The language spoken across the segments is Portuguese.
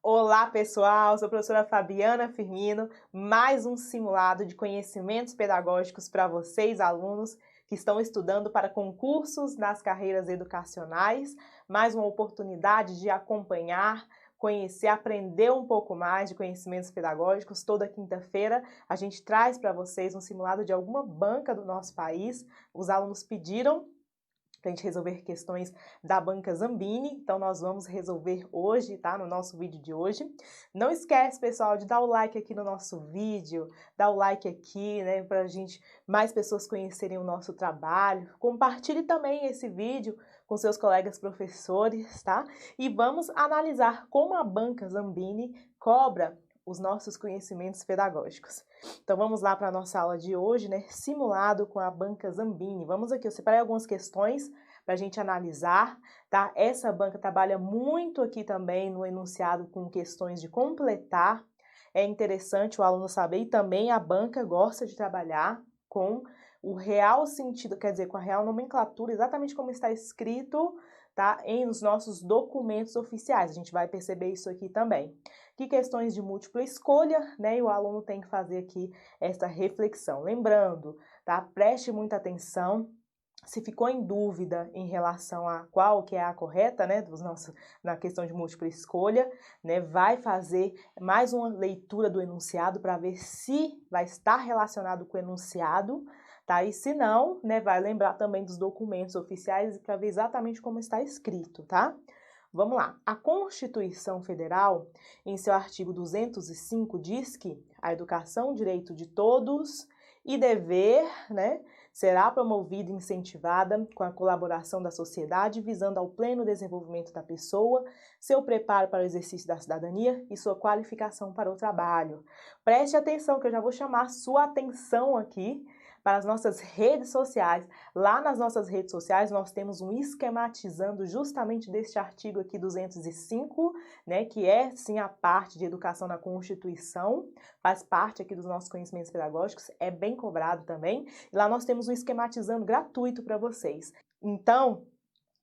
Olá, pessoal! Sou a professora Fabiana Firmino, mais um simulado de conhecimentos pedagógicos para vocês, alunos que estão estudando para concursos nas carreiras educacionais, mais uma oportunidade de acompanhar, conhecer, aprender um pouco mais de conhecimentos pedagógicos. Toda quinta-feira a gente traz para vocês um simulado de alguma banca do nosso país. Os alunos pediram para a gente resolver questões da banca Zambini, então nós vamos resolver hoje, tá? No nosso vídeo de hoje. Não esquece, pessoal, de dar o like aqui no nosso vídeo, dar o like aqui, né, para mais pessoas conhecerem o nosso trabalho. Compartilhe também esse vídeo com seus colegas professores, tá? E vamos analisar como a banca Zambini cobra os nossos conhecimentos pedagógicos. Então vamos lá para a nossa aula de hoje, né? Simulado com a banca Zambini. Vamos aqui, eu separei algumas questões para a gente analisar, tá? Essa banca trabalha muito aqui também no enunciado com questões de completar. É interessante o aluno saber, e também a banca gosta de trabalhar com o real sentido, quer dizer, com a real nomenclatura, exatamente como está escrito, tá? Nos nossos documentos oficiais. A gente vai perceber isso aqui também. Que questões de múltipla escolha, né? E o aluno tem que fazer aqui essa reflexão. Lembrando, tá? Preste muita atenção. Se ficou em dúvida em relação a qual que é a correta, né, na questão de múltipla escolha, né, vai fazer mais uma leitura do enunciado para ver se vai estar relacionado com o enunciado, tá? E se não, né, vai lembrar também dos documentos oficiais para ver exatamente como está escrito, tá? Vamos lá. A Constituição Federal, em seu artigo 205, diz que a educação, direito de todos e dever, né, será promovida e incentivada com a colaboração da sociedade, visando ao pleno desenvolvimento da pessoa, seu preparo para o exercício da cidadania e sua qualificação para o trabalho. Preste atenção, que eu já vou chamar sua atenção aqui para as nossas redes sociais. Lá nas nossas redes sociais nós temos um esquematizando justamente deste artigo aqui 205, né, que é sim a parte de educação na Constituição, faz parte aqui dos nossos conhecimentos pedagógicos, é bem cobrado também. E lá nós temos um esquematizando gratuito para vocês. Então,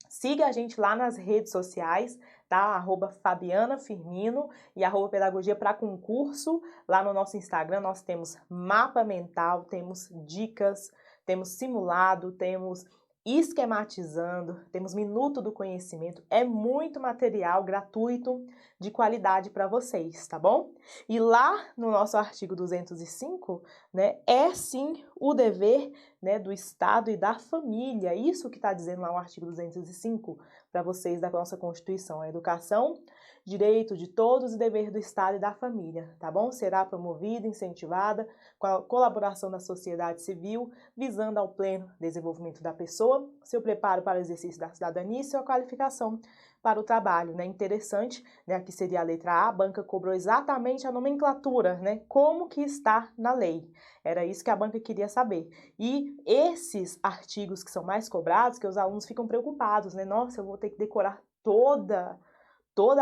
siga a gente lá nas redes sociais, tá? @Fabiana Firmino e @Pedagogia para Concurso. Lá no nosso Instagram nós temos mapa mental, temos dicas, temos simulado, temos esquematizando, temos minuto do conhecimento. É muito material gratuito de qualidade para vocês, tá bom? E lá no nosso artigo 205, né, é sim o dever, né, do Estado e da família. Isso que está dizendo lá o artigo 205 para vocês da nossa Constituição. A educação, direito de todos e dever do Estado e da família, tá bom? Será promovida, incentivada com a colaboração da sociedade civil, visando ao pleno desenvolvimento da pessoa, seu preparo para o exercício da cidadania e sua qualificação para o trabalho, né? Interessante, né? Aqui seria a letra A, a banca cobrou exatamente a nomenclatura, né? Como que está na lei. Era isso que a banca queria saber. E esses artigos que são mais cobrados, que os alunos ficam preocupados, né? Nossa, eu vou ter que decorar toda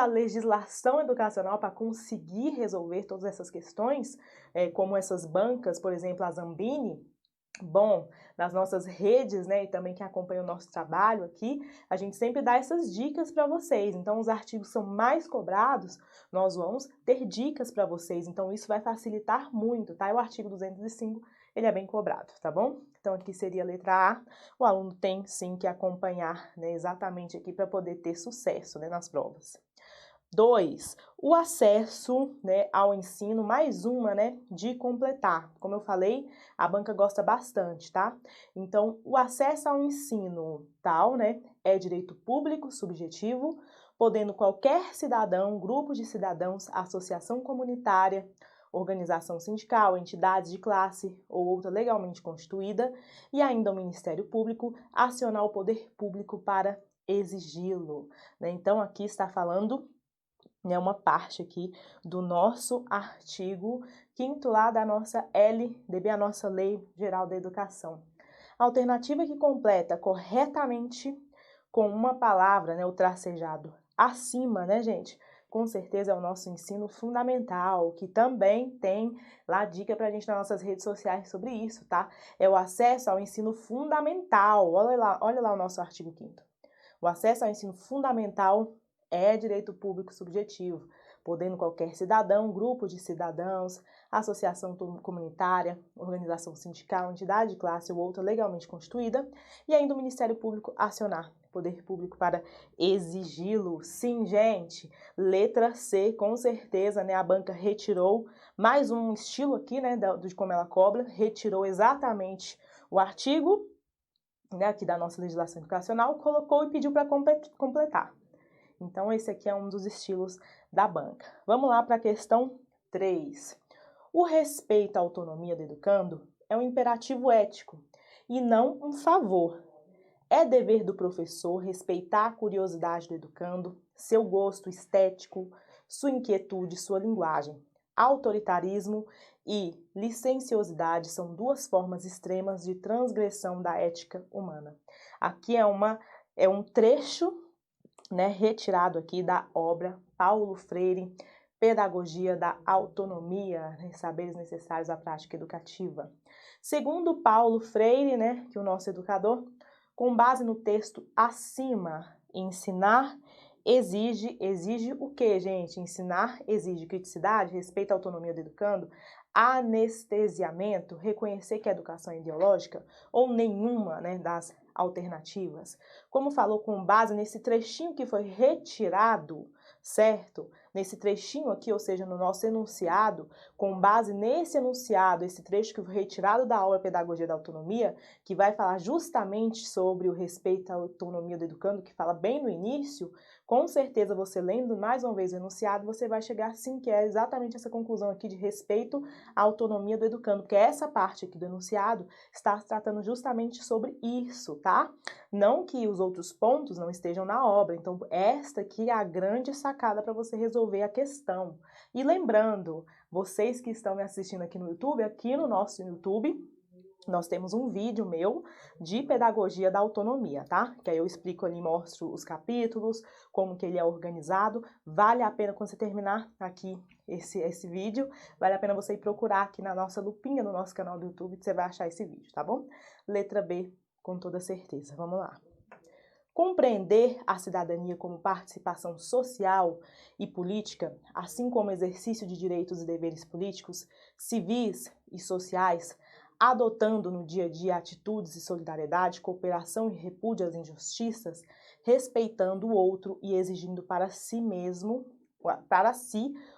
a legislação educacional para conseguir resolver todas essas questões, como essas bancas, por exemplo, a Zambini. Bom, nas nossas redes, né, e também quem acompanha o nosso trabalho aqui, a gente sempre dá essas dicas para vocês. Então, os artigos são mais cobrados, nós vamos ter dicas para vocês. Então, isso vai facilitar muito, tá? E o artigo 205, ele é bem cobrado, tá bom? Então, aqui seria a letra A. O aluno tem, sim, que acompanhar, né, exatamente aqui para poder ter sucesso, né, nas provas. 2, o acesso, né, ao ensino, mais uma, né, de completar. Como eu falei, a banca gosta bastante, tá? Então, o acesso ao ensino tal, né, é direito público subjetivo, podendo qualquer cidadão, grupo de cidadãos, associação comunitária, organização sindical, entidades de classe ou outra legalmente constituída, e ainda o Ministério Público, acionar o poder público para exigi-lo, né? Então, aqui está falando, é uma parte aqui do nosso artigo 5º lá da nossa LDB, a nossa Lei Geral da Educação. A alternativa que completa corretamente com uma palavra, né, o tracejado acima, né, gente? Com certeza é o nosso ensino fundamental, que também tem lá dica pra gente nas nossas redes sociais sobre isso, tá? É o acesso ao ensino fundamental. Olha lá o nosso artigo 5º. O acesso ao ensino fundamental é direito público subjetivo, podendo qualquer cidadão, grupo de cidadãos, associação comunitária, organização sindical, entidade de classe ou outra legalmente constituída, e ainda o Ministério Público acionar o poder público para exigi-lo. Sim, gente, letra C, com certeza, né, a banca retirou mais um estilo aqui, né, de como ela cobra, retirou exatamente o artigo, né, aqui da nossa legislação educacional, colocou e pediu para completar. Então, esse aqui é um dos estilos da banca. Vamos lá para a questão 3. O respeito à autonomia do educando é um imperativo ético e não um favor. É dever do professor respeitar a curiosidade do educando, seu gosto estético, sua inquietude, sua linguagem. Autoritarismo e licenciosidade são duas formas extremas de transgressão da ética humana. Aqui é um trecho, né, retirado aqui da obra Paulo Freire, Pedagogia da Autonomia, né, saberes necessários à prática educativa. Segundo Paulo Freire, né, que é o nosso educador, com base no texto acima, ensinar exige o quê, gente? Ensinar exige criticidade, respeito à autonomia do educando, anestesiamento, reconhecer que a educação é ideológica ou nenhuma, né, das alternativas. Como falou, com base nesse trechinho que foi retirado, certo? Nesse trechinho aqui, ou seja, no nosso enunciado, com base nesse enunciado, esse trecho que foi retirado da obra Pedagogia da Autonomia, que vai falar justamente sobre o respeito à autonomia do educando, que fala bem no início, com certeza você lendo mais uma vez o enunciado, você vai chegar sim que é exatamente essa conclusão aqui de respeito à autonomia do educando, porque essa parte aqui do enunciado está tratando justamente sobre isso, tá? Não que os outros pontos não estejam na obra, então esta aqui é a grande sacada para você resolver a questão. E lembrando, vocês que estão me assistindo aqui no YouTube, aqui no nosso YouTube, nós temos um vídeo meu de pedagogia da autonomia, tá? Que aí eu explico ali, mostro os capítulos, como que ele é organizado. Vale a pena, quando você terminar aqui esse vídeo, vale a pena você ir procurar aqui na nossa lupinha, no nosso canal do YouTube, que você vai achar esse vídeo, tá bom? Letra B, com toda certeza. Vamos lá. Compreender a cidadania como participação social e política, assim como exercício de direitos e deveres políticos, civis e sociais, adotando no dia a dia atitudes de solidariedade, cooperação e repúdio às injustiças, respeitando o outro e exigindo para si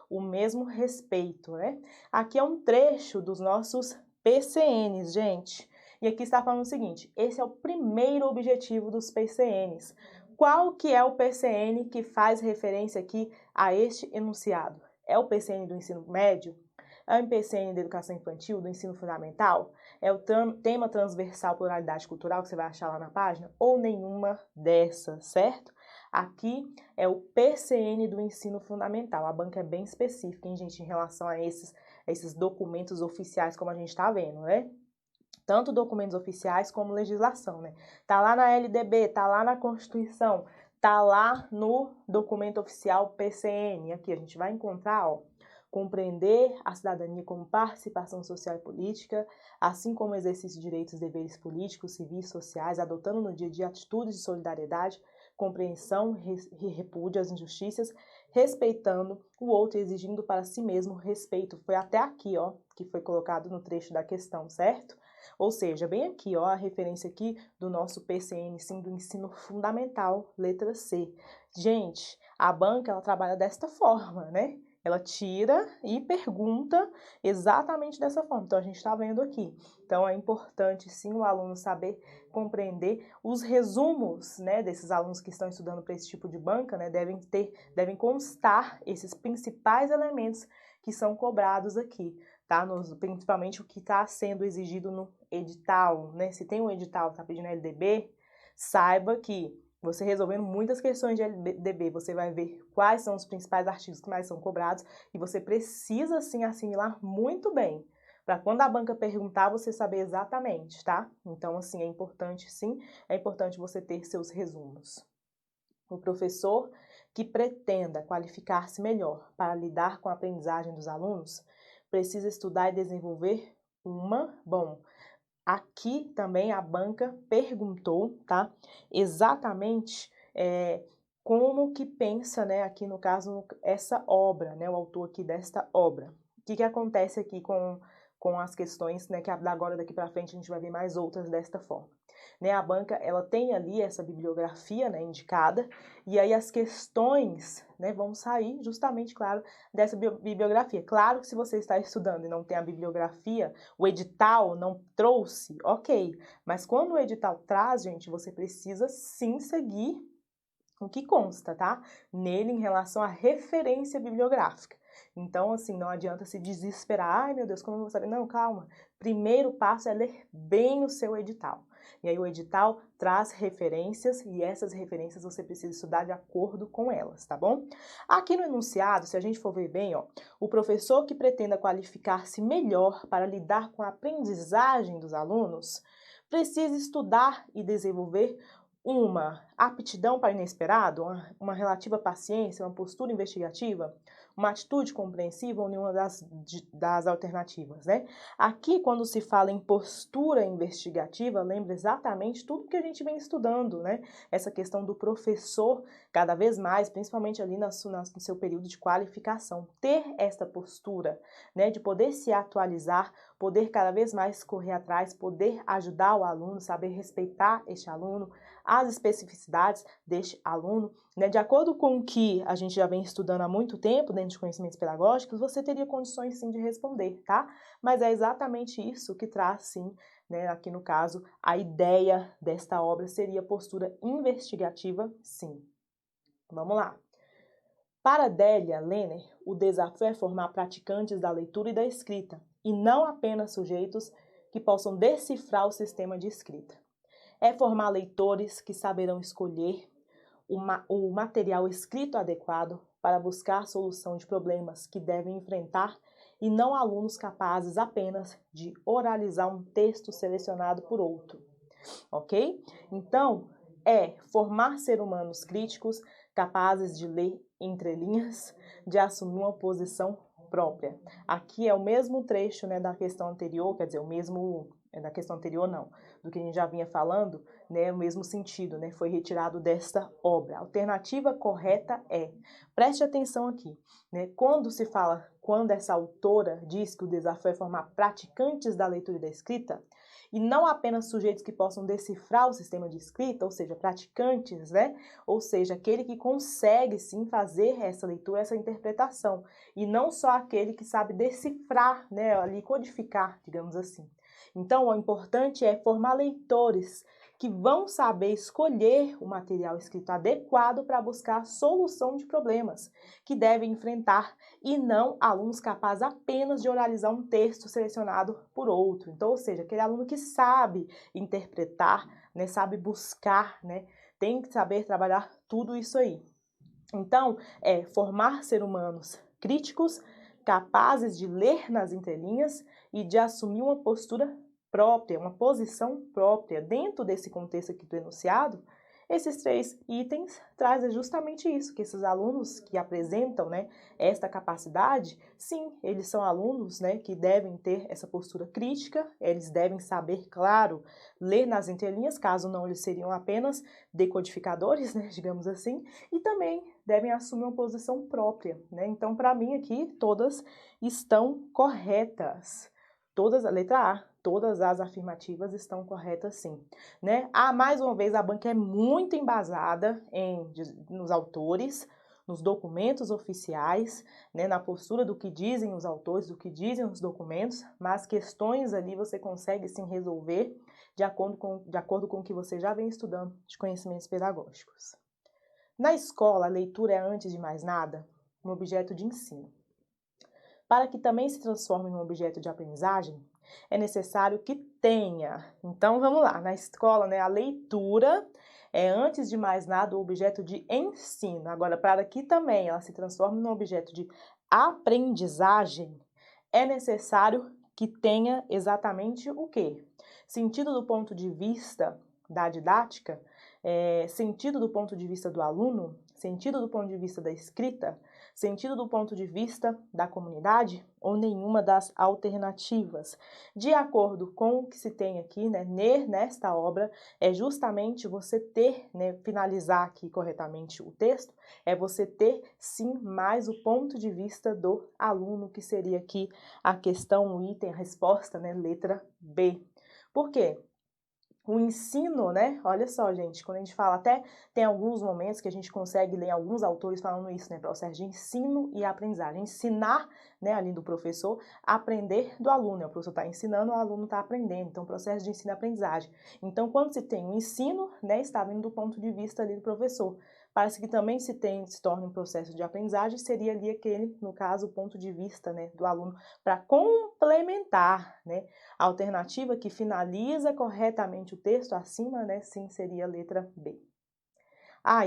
o mesmo respeito, né? Aqui é um trecho dos nossos PCNs, gente. E aqui está falando o seguinte, esse é o primeiro objetivo dos PCNs. Qual que é o PCN que faz referência aqui a este enunciado? É o PCN do ensino médio? É o PCN da educação infantil, do ensino fundamental? É o tema transversal pluralidade cultural que você vai achar lá na página? Ou nenhuma dessas, certo? Aqui é o PCN do ensino fundamental. A banca é bem específica, hein, gente, em relação a esses documentos oficiais, como a gente está vendo, né? Tanto documentos oficiais como legislação, né? Tá lá na LDB, tá lá na Constituição, tá lá no documento oficial PCN. Aqui a gente vai encontrar, ó, compreender a cidadania como participação social e política, assim como exercício de direitos e deveres políticos, civis e sociais, adotando no dia a dia atitudes de solidariedade, compreensão e repúdio às injustiças, respeitando o outro e exigindo para si mesmo respeito. Foi até aqui, ó, que foi colocado no trecho da questão, certo? Ou seja, bem aqui, ó, a referência aqui do nosso PCN, sim, do ensino fundamental, letra C. Gente, a banca, ela trabalha desta forma, né? Ela tira e pergunta exatamente dessa forma. Então, a gente está vendo aqui. Então, é importante, sim, o aluno saber compreender os resumos, né, desses alunos que estão estudando para esse tipo de banca, né, devem constar esses principais elementos que são cobrados aqui, tá? Principalmente o que está sendo exigido no edital, né? Se tem um edital que está pedindo LDB, saiba que você resolvendo muitas questões de LDB, você vai ver quais são os principais artigos que mais são cobrados e você precisa, sim, assimilar muito bem, para quando a banca perguntar, você saber exatamente, tá? Então, assim, é importante, sim, é importante você ter seus resumos. O professor que pretenda qualificar-se melhor para lidar com a aprendizagem dos alunos precisa estudar e desenvolver aqui também a banca perguntou, tá? Exatamente como que pensa, né, aqui no caso, essa obra, né, o autor aqui desta obra. O que acontece aqui com as questões, né, que agora daqui para frente a gente vai ver mais outras desta forma. Né, a banca, ela tem ali essa bibliografia, né, indicada, e aí as questões, né, vão sair justamente, claro, dessa bibliografia. Claro que se você está estudando e não tem a bibliografia, o edital não trouxe, ok, mas quando o edital traz, gente, você precisa sim seguir o que consta, tá? Nele em relação à referência bibliográfica. Então, assim, não adianta se desesperar, ai meu Deus, como eu vou saber? Não, calma. Primeiro passo é ler bem o seu edital. E aí o edital traz referências e essas referências você precisa estudar de acordo com elas, tá bom? Aqui no enunciado, se a gente for ver bem, ó, o professor que pretenda qualificar-se melhor para lidar com a aprendizagem dos alunos precisa estudar e desenvolver uma aptidão para inesperado, uma relativa paciência, uma postura investigativa, uma atitude compreensiva ou nenhuma das alternativas, né? Aqui, quando se fala em postura investigativa, lembra exatamente tudo que a gente vem estudando, né? Essa questão do professor, cada vez mais, principalmente ali no seu período de qualificação, ter esta postura, né? De poder se atualizar, poder cada vez mais correr atrás, poder ajudar o aluno, saber respeitar este aluno, as especificidades deste aluno, né? De acordo com o que a gente já vem estudando há muito tempo dentro de conhecimentos pedagógicos, você teria condições sim de responder, tá? Mas é exatamente isso que traz sim, né, aqui no caso, a ideia desta obra seria postura investigativa, sim. Vamos lá. Para Délia Lenner, o desafio é formar praticantes da leitura e da escrita, e não apenas sujeitos que possam decifrar o sistema de escrita. É formar leitores que saberão escolher o material escrito adequado para buscar solução de problemas que devem enfrentar e não alunos capazes apenas de oralizar um texto selecionado por outro, ok? Então, é formar seres humanos críticos capazes de ler entre linhas, de assumir uma posição própria. Aqui é o mesmo trecho, né, da questão anterior, quer dizer, o mesmo, da questão anterior não, do que a gente já vinha falando, né, o mesmo sentido, né, foi retirado desta obra. A alternativa correta é, preste atenção aqui, né, quando essa autora diz que o desafio é formar praticantes da leitura e da escrita, e não apenas sujeitos que possam decifrar o sistema de escrita, ou seja, praticantes, né? Ou seja, aquele que consegue sim fazer essa leitura, essa interpretação, e não só aquele que sabe decifrar, né, ali codificar, digamos assim. Então, o importante é formar leitores que vão saber escolher o material escrito adequado para buscar a solução de problemas que devem enfrentar e não alunos capazes apenas de oralizar um texto selecionado por outro. Então, ou seja, aquele aluno que sabe interpretar, né, sabe buscar, né, tem que saber trabalhar tudo isso aí. Então, é formar seres humanos críticos, capazes de ler nas entrelinhas e de assumir uma postura própria, uma posição própria. Dentro desse contexto aqui do enunciado, esses 3 itens trazem justamente isso, que esses alunos que apresentam, né, esta capacidade, sim, eles são alunos, né, que devem ter essa postura crítica, eles devem saber, claro, ler nas entrelinhas, caso não, eles seriam apenas decodificadores, né, digamos assim, e também devem assumir uma posição própria, né? Então, para mim aqui, todas estão corretas. Todas, a letra A, todas as afirmativas estão corretas sim, né? Mais uma vez, a banca é muito embasada nos autores, nos documentos oficiais, né, na postura do que dizem os autores, do que dizem os documentos, mas questões ali você consegue sim resolver de acordo com o que você já vem estudando de conhecimentos pedagógicos. Na escola, a leitura é, antes de mais nada, um objeto de ensino. Para que também se transforme em um objeto de aprendizagem, é necessário que tenha. Então, vamos lá. Na escola, né, a leitura é, antes de mais nada, um objeto de ensino. Agora, para que também ela se transforme em um objeto de aprendizagem, é necessário que tenha exatamente o quê? Sentido do ponto de vista da didática, sentido do ponto de vista do aluno, sentido do ponto de vista da escrita, Sentido do ponto de vista da comunidade ou nenhuma das alternativas? De acordo com o que se tem aqui, né, nesta obra, é justamente você ter, né, finalizar aqui corretamente o texto, é você ter, sim, mais o ponto de vista do aluno, que seria aqui a questão, o item, a resposta, né, letra B. Por quê? O ensino, né? Olha só, gente, quando a gente fala, até tem alguns momentos que a gente consegue ler alguns autores falando isso, né? Processo de ensino e aprendizagem. Ensinar, né, ali do professor, aprender do aluno, né? O professor está ensinando, o aluno está aprendendo. Então, processo de ensino e aprendizagem. Então, quando se tem o ensino, né, está vindo do ponto de vista ali do professor. Parece que também se torna um processo de aprendizagem, seria ali aquele, no caso, o ponto de vista, né, do aluno, para complementar, né? A alternativa que finaliza corretamente o texto acima, né, sim, seria a letra B.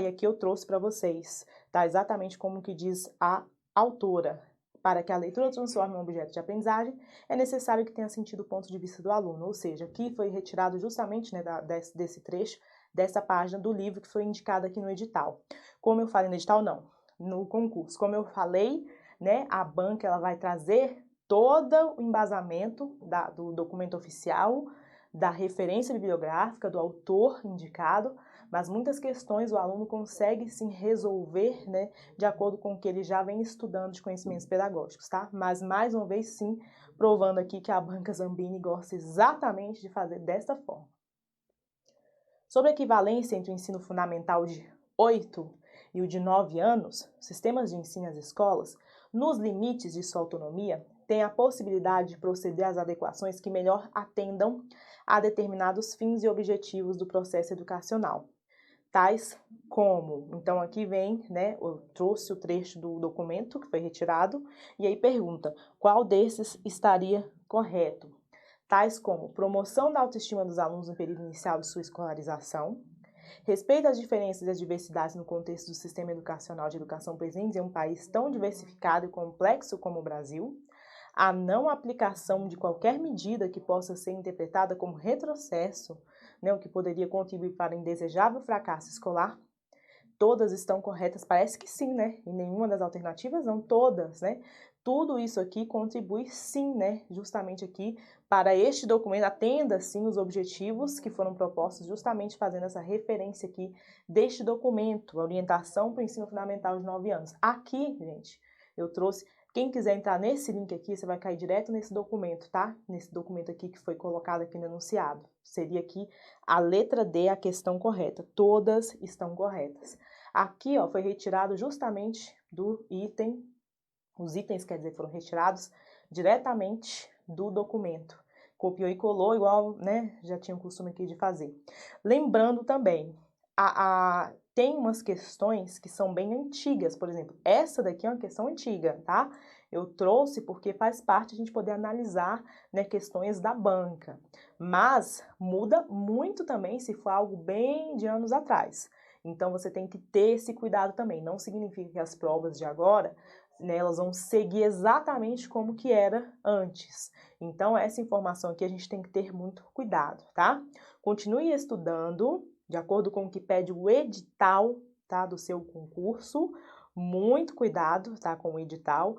E aqui eu trouxe para vocês, tá? Exatamente como que diz a autora. Para que a leitura transforme um objeto de aprendizagem, é necessário que tenha sentido o ponto de vista do aluno. Ou seja, aqui foi retirado justamente, né, desse trecho, dessa página do livro que foi indicado aqui no edital. Como eu falei no edital, não, no concurso. Como eu falei, né, a banca ela vai trazer todo o embasamento do documento oficial, da referência bibliográfica, do autor indicado, mas muitas questões o aluno consegue sim resolver, né, de acordo com o que ele já vem estudando de conhecimentos pedagógicos, tá? Mas, mais uma vez, sim, provando aqui que a banca Zambini gosta exatamente de fazer desta forma. Sobre a equivalência entre o ensino fundamental de 8 e o de 9 anos, sistemas de ensino às escolas, nos limites de sua autonomia, têm a possibilidade de proceder às adequações que melhor atendam a determinados fins e objetivos do processo educacional. Tais como, então aqui vem, né, eu trouxe o trecho do documento que foi retirado, e aí pergunta, qual desses estaria correto? Tais como promoção da autoestima dos alunos no período inicial de sua escolarização, respeito às diferenças e às diversidades no contexto do sistema educacional de educação presentes em um país tão diversificado e complexo como o Brasil, a não aplicação de qualquer medida que possa ser interpretada como retrocesso, né, o que poderia contribuir para o indesejável fracasso escolar. Todas estão corretas? Parece que sim, né? E nenhuma das alternativas não, todas, né? Tudo isso aqui contribui sim, né? Justamente aqui para este documento, atenda sim os objetivos que foram propostos, justamente fazendo essa referência aqui deste documento, a orientação para o ensino fundamental de 9 anos. Aqui, gente, eu trouxe. Quem quiser entrar nesse link aqui, você vai cair direto nesse documento, tá? Nesse documento aqui que foi colocado aqui no enunciado. Seria aqui a letra D, a questão correta. Todas estão corretas. Aqui, ó, foi retirado justamente do item, os itens, quer dizer, foram retirados diretamente do documento. Copiou e colou, igual, né, já tinha o costume aqui de fazer. Lembrando também, tem umas questões que são bem antigas, por exemplo, essa daqui é uma questão antiga, tá? Eu trouxe porque faz parte a gente poder analisar, né, questões da banca, mas muda muito também se for algo bem de anos atrás. Então, você tem que ter esse cuidado também. Não significa que as provas de agora, né, elas vão seguir exatamente como que era antes. Então, essa informação aqui a gente tem que ter muito cuidado, tá? Continue estudando, de acordo com o que pede o edital, tá, do seu concurso. Muito cuidado, tá, com o edital,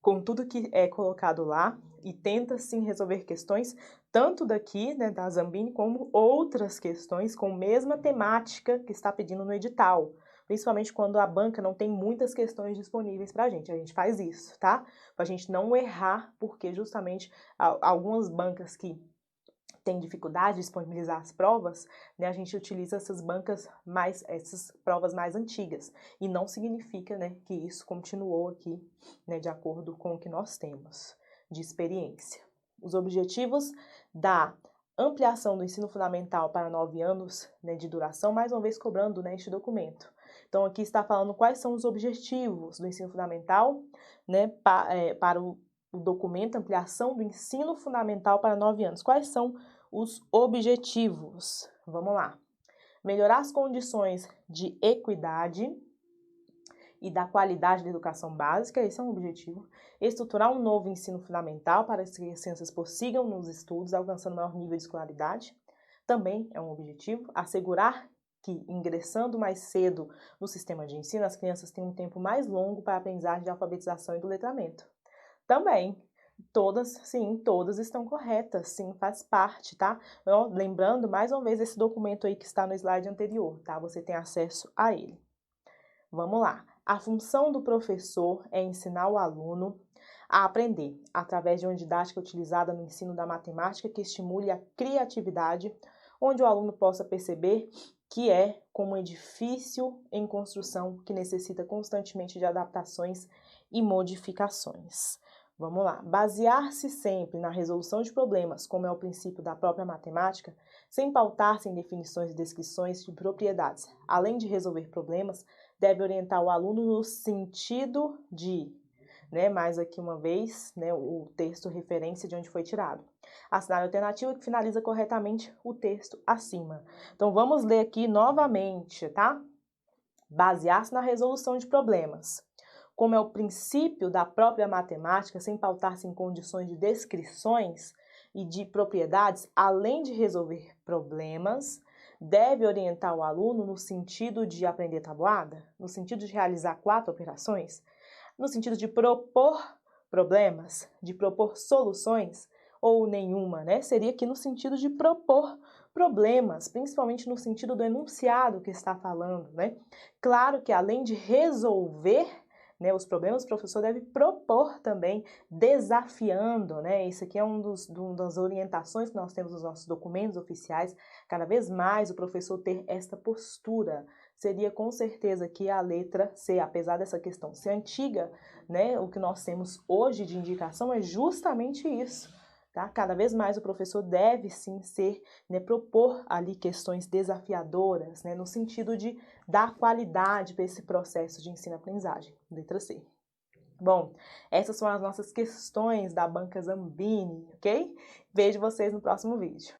com tudo que é colocado lá, e tenta sim resolver questões tanto daqui, né, da Zambini, como outras questões com a mesma temática que está pedindo no edital, principalmente quando a banca não tem muitas questões disponíveis para a gente faz isso, tá? Para a gente não errar, porque justamente algumas bancas que tem dificuldade de disponibilizar as provas, né, a gente utiliza essas provas mais antigas, e não significa, né, que isso continuou aqui, né, de acordo com o que nós temos de experiência. Os objetivos da ampliação do ensino fundamental para 9 anos, né, de duração, mais uma vez cobrando, né, este documento. Então, aqui está falando quais são os objetivos do ensino fundamental, né, para o documento Ampliação do Ensino Fundamental para 9 anos. Quais são os objetivos? Vamos lá. Melhorar as condições de equidade e da qualidade da educação básica, esse é um objetivo. Estruturar um novo ensino fundamental para que as crianças prossigam nos estudos, alcançando maior nível de escolaridade, também é um objetivo. Assegurar que, ingressando mais cedo no sistema de ensino, as crianças têm um tempo mais longo para a aprendizagem de alfabetização e do letramento. Também, todas estão corretas, sim, faz parte, tá? Então, lembrando, mais uma vez, esse documento aí que está no slide anterior, tá? Você tem acesso a ele. Vamos lá. A função do professor é ensinar o aluno a aprender, através de uma didática utilizada no ensino da matemática que estimule a criatividade, onde o aluno possa perceber que é como um edifício em construção que necessita constantemente de adaptações e modificações. Vamos lá. Basear-se sempre na resolução de problemas, como é o princípio da própria matemática, sem pautar-se em definições e descrições de propriedades, além de resolver problemas, deve orientar o aluno no sentido de, mais aqui uma vez, o texto referência de onde foi tirado. Assinar a alternativa que finaliza corretamente o texto acima. Então, vamos ler aqui novamente, tá? Basear-se na resolução de problemas. Como é o princípio da própria matemática, sem pautar-se em condições de descrições e de propriedades, além de resolver problemas, deve orientar o aluno no sentido de aprender tabuada, no sentido de realizar 4 operações, no sentido de propor problemas, de propor soluções, ou nenhuma, Seria aqui no sentido de propor problemas, principalmente no sentido do enunciado que está falando, Claro que além de resolver os problemas, o professor deve propor também, desafiando, Isso aqui é uma das orientações que nós temos nos nossos documentos oficiais, cada vez mais o professor ter esta postura. Seria com certeza que a letra C, apesar dessa questão ser antiga, o que nós temos hoje de indicação é justamente isso. Tá? Cada vez mais o professor deve sim propor ali questões desafiadoras, no sentido de dar qualidade para esse processo de ensino-aprendizagem. Letra C. Bom, essas são as nossas questões da banca Zambini, ok? Vejo vocês no próximo vídeo.